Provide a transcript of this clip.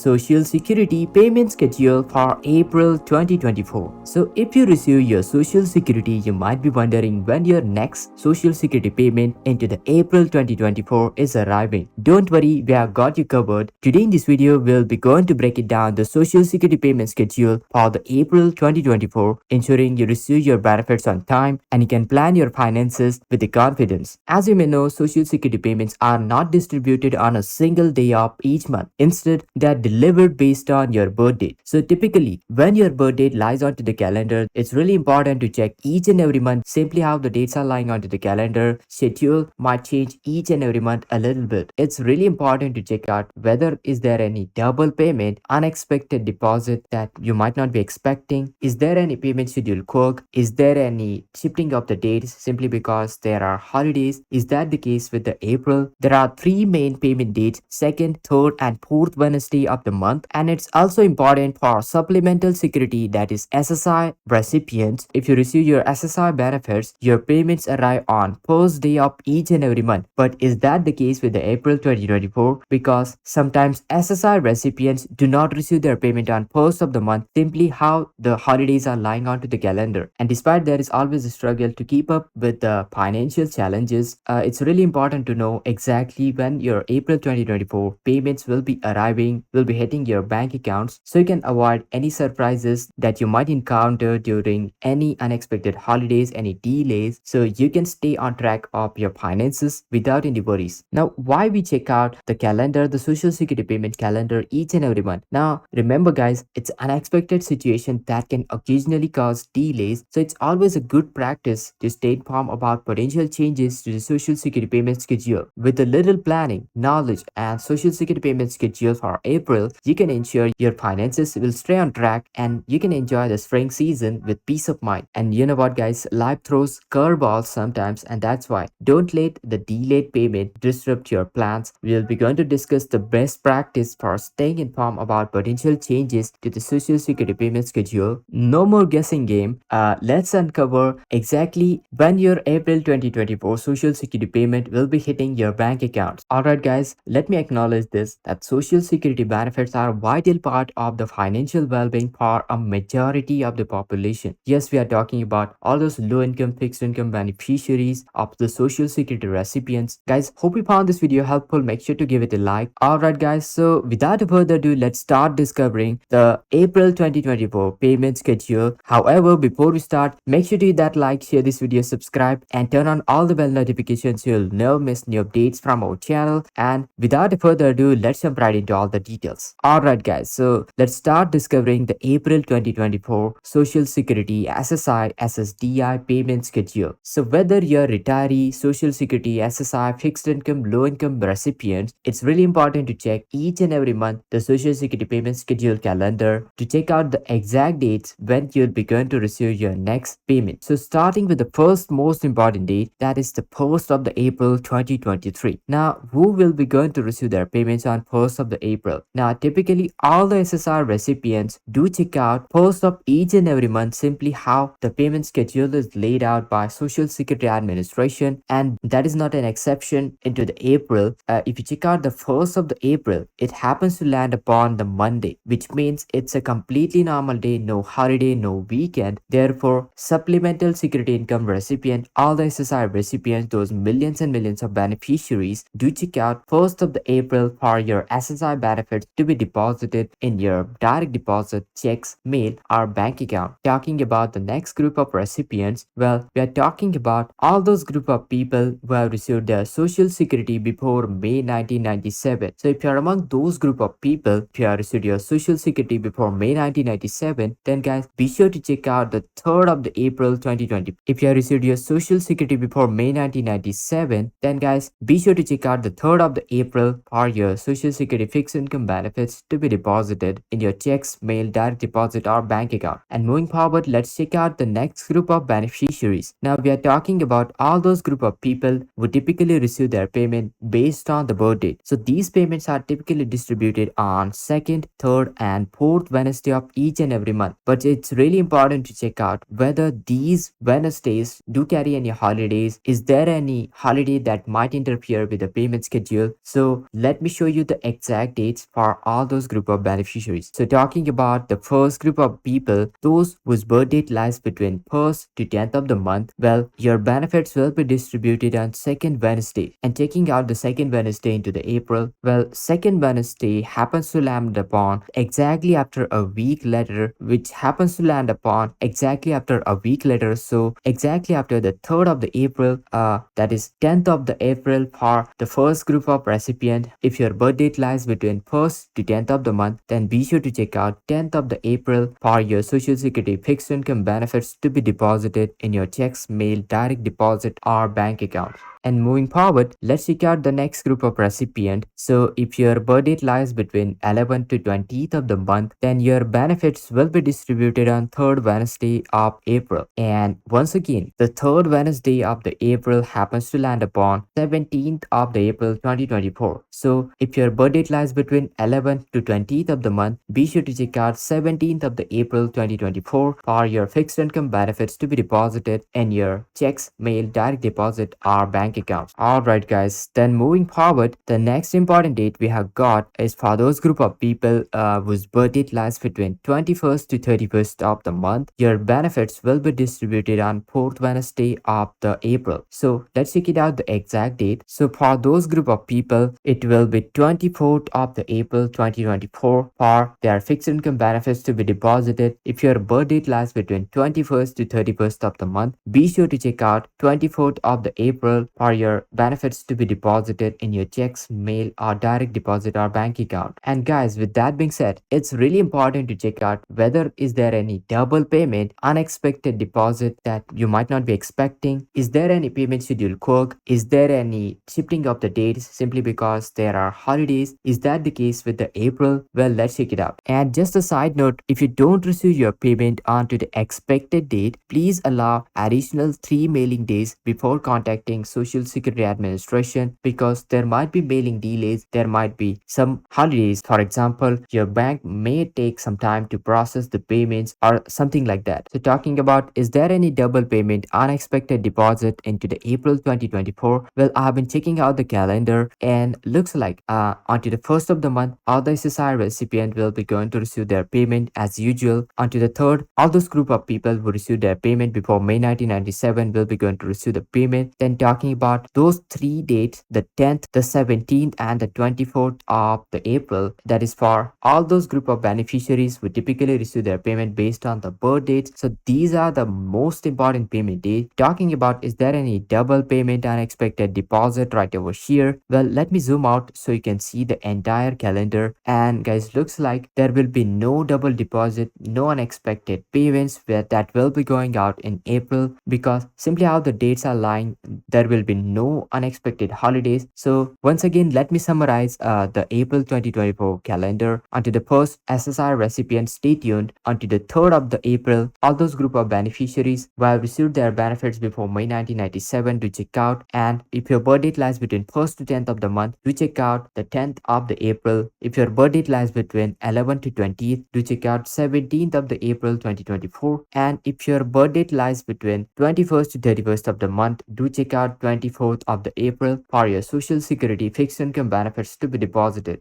Social Security payment schedule for April 2024. So if you receive your Social Security, you might be wondering when your next Social Security payment into the April 2024 is arriving. Don't worry, we have got you covered. Today in this video, we'll be going to break it down the Social Security payment schedule for the April 2024, ensuring you receive your benefits on time and you can plan your finances with the confidence. As you may know, Social Security payments are not distributed on a single day of each month. Instead, they are delivered based on your birth date. So typically, when your birth date lies onto the calendar, it's really important to check each and every month simply how the dates are lying onto the calendar. Schedule might change each and every month a little bit. It's really important to check out whether is there any double payment, unexpected deposit that you might not be expecting. Is there any payment schedule quirk? Is there any shifting of the dates simply because there are holidays? Is that the case with the April? There are three main payment dates: second, third, and fourth Wednesday of the month. And it's also important for supplemental security, that is SSI recipients. If you receive your SSI benefits, your payments arrive on first day of each and every month. But is that the case with the April 2024? Because sometimes SSI recipients do not receive their payment on first of the month, simply how the holidays are lying onto the calendar. And despite there is always a struggle to keep up with the financial challenges, it's really important to know exactly when your April 2024 payments will be arriving, will be hitting your bank accounts, so you can avoid any surprises that you might encounter during any unexpected holidays, any delays, so you can stay on track of your finances without any worries. Now, why we check out the calendar, the Social Security payment calendar each and every month? Now, remember guys, it's unexpected situation that can occasionally cause delays, so it's always a good practice to stay informed about potential changes to the Social Security payment schedule. With a little planning, knowledge, and Social Security payment schedule for April, you can ensure your finances will stay on track and you can enjoy the spring season with peace of mind. And you know what guys, life throws curveballs sometimes, and that's why don't let the delayed payment disrupt your plans. We'll be going to discuss the best practice for staying informed about potential changes to the Social Security payment schedule. No more guessing game. Let's uncover exactly when your April 2024 Social Security payment will be hitting your bank accounts. Alright guys, let me acknowledge this, that Social Security benefits are a vital part of the financial well-being for a majority of the population. Yes, we are talking about all those low-income, fixed-income beneficiaries of the Social Security recipients. Guys, hope you found this video helpful. Make sure to give it a like. Alright guys, so without further ado, let's start discovering the April 2024 payment schedule. However, before we start, make sure to hit that like, share this video, subscribe, and turn on all the bell notifications so you'll never miss new updates from our channel. And without further ado, let's jump right into all the details. Alright guys, so let's start discovering the April 2024 Social Security SSI SSDI payment schedule. So whether you're retiree, Social Security, SSI, fixed income, low income recipients, it's really important to check each and every month the Social Security payment schedule calendar to check out the exact dates when you'll be going to receive your next payment. So starting with the first most important date, that is the 1st of the April 2023. Now, who will be going to receive their payments on 1st of the April? Now, typically all the SSR recipients do check out 1st of each and every month, simply how the payment schedule is laid out by Social Security Administration, and that is not an exception into the April. If you check out the 1st of the April, it happens to land upon the Monday, which means it's a completely normal day, no holiday, no weekend. Therefore, supplemental security income recipient, all the SSI recipients, those millions and millions of beneficiaries, do check out 1st of the April for your SSI benefits to be deposited in your direct deposit, checks, mail, or bank account. Talking about the next group of recipients, well, we are talking about all those group of people who have received their Social Security before May 1997. So if you are among those group of people, if you have received your Social Security before May 1997, then guys, be sure to check out the 3rd of the April 2020. If you have received your Social Security before May 1997, then guys, be sure to check out the 3rd of the April for your Social Security fixed income benefits to be deposited in your checks, mail, direct deposit, or bank account. And moving forward, let's check out the next group of beneficiaries. Now, we are talking about all those group of people who typically receive their payment based on the birth date. So these payments are typically distributed on 2nd, 3rd, and 4th Wednesday of each and every month. But it's really important to check out whether these Wednesdays do carry any holidays. Is there any holiday that might interfere with the payment schedule? So let me show you the exact dates for for all those group of beneficiaries. So talking about the first group of people, those whose birth date lies between 1st to 10th of the month, well, your benefits will be distributed on second Wednesday. And taking out the second Wednesday into the April, well, second Wednesday happens to land upon exactly after a week later, which happens to land upon exactly after a week later. So exactly after the 3rd of the April, that is 10th of the April for the first group of recipient. If your birth date lies between 1st to 10th of the month, then be sure to check out 10th of the April for your Social Security fixed income benefits to be deposited in your checks, mail, direct deposit, or bank account. And moving forward, let's check out the next group of recipient. So if your birth date lies between 11th to 20th of the month, then your benefits will be distributed on 3rd Wednesday of April. And once again, the 3rd Wednesday of the April happens to land upon 17th of the April 2024. So if your birth date lies between 11th to 20th of the month, be sure to check out 17th of the April 2024 for your fixed income benefits to be deposited in your checks, mail, direct deposit, or bank accounts. Alright guys, then moving forward, the next important date we have got is for those group of people whose birth date lies between 21st to 31st of the month. Your benefits will be distributed on 4th Wednesday of the April. So let's check it out the exact date. So for those group of people, it will be 24th of the April 2024 for their fixed income benefits to be deposited. If your birth date lies between 21st to 31st of the month, be sure to check out 24th of the April for your benefits to be deposited in your checks, mail, or direct deposit or bank account. And guys, with that being said, it's really important to check out whether is there any double payment, unexpected deposit that you might not be expecting. Is there any payment schedule quirk? Is there any shifting of the dates simply because there are holidays? Is that the case with the April? Well, let's check it out. And just a side note, if you don't receive your payment onto the expected date, please allow additional 3 mailing days before contacting Social Security Administration, because there might be mailing delays, there might be some holidays. For example, your bank may take some time to process the payments or something like that. So talking about, is there any double payment, unexpected deposit into the April 2024? Well, I have been checking out the calendar and looks like onto the 1st of the month, all the SSI recipient will be going to receive their payment as usual. Onto the 3rd, all those group of people who received their payment before May 1997 will be going to receive the payment. Then talking about those 3 dates, the 10th, the 17th, and the 24th of the April, that is for all those group of beneficiaries who typically receive their payment based on the birth dates. So these are the most important payment dates. Talking about, is there any double payment, unexpected deposit right over here? Well, let me zoom out so you can see the entire calendar. And guys, looks like there will be no double deposit, no unexpected payments that will be going out in April, because simply how the dates are lying, there will be no unexpected holidays. So once again, let me summarize the April 2024 calendar. Until the 1st, SSI recipients, stay tuned. Until the 3rd of the April, all those group of beneficiaries who have received their benefits before May 1997 to check out. And if your birth date lies between 1st to 10th of the month, do check out the 10th of the April. If your birth date lies between 11th to 20th, do check out 17th of the April 2024. And if your birth date lies between 21st to 31st of the month, do check out 24th of the April for your Social Security fixed income benefits to be deposited.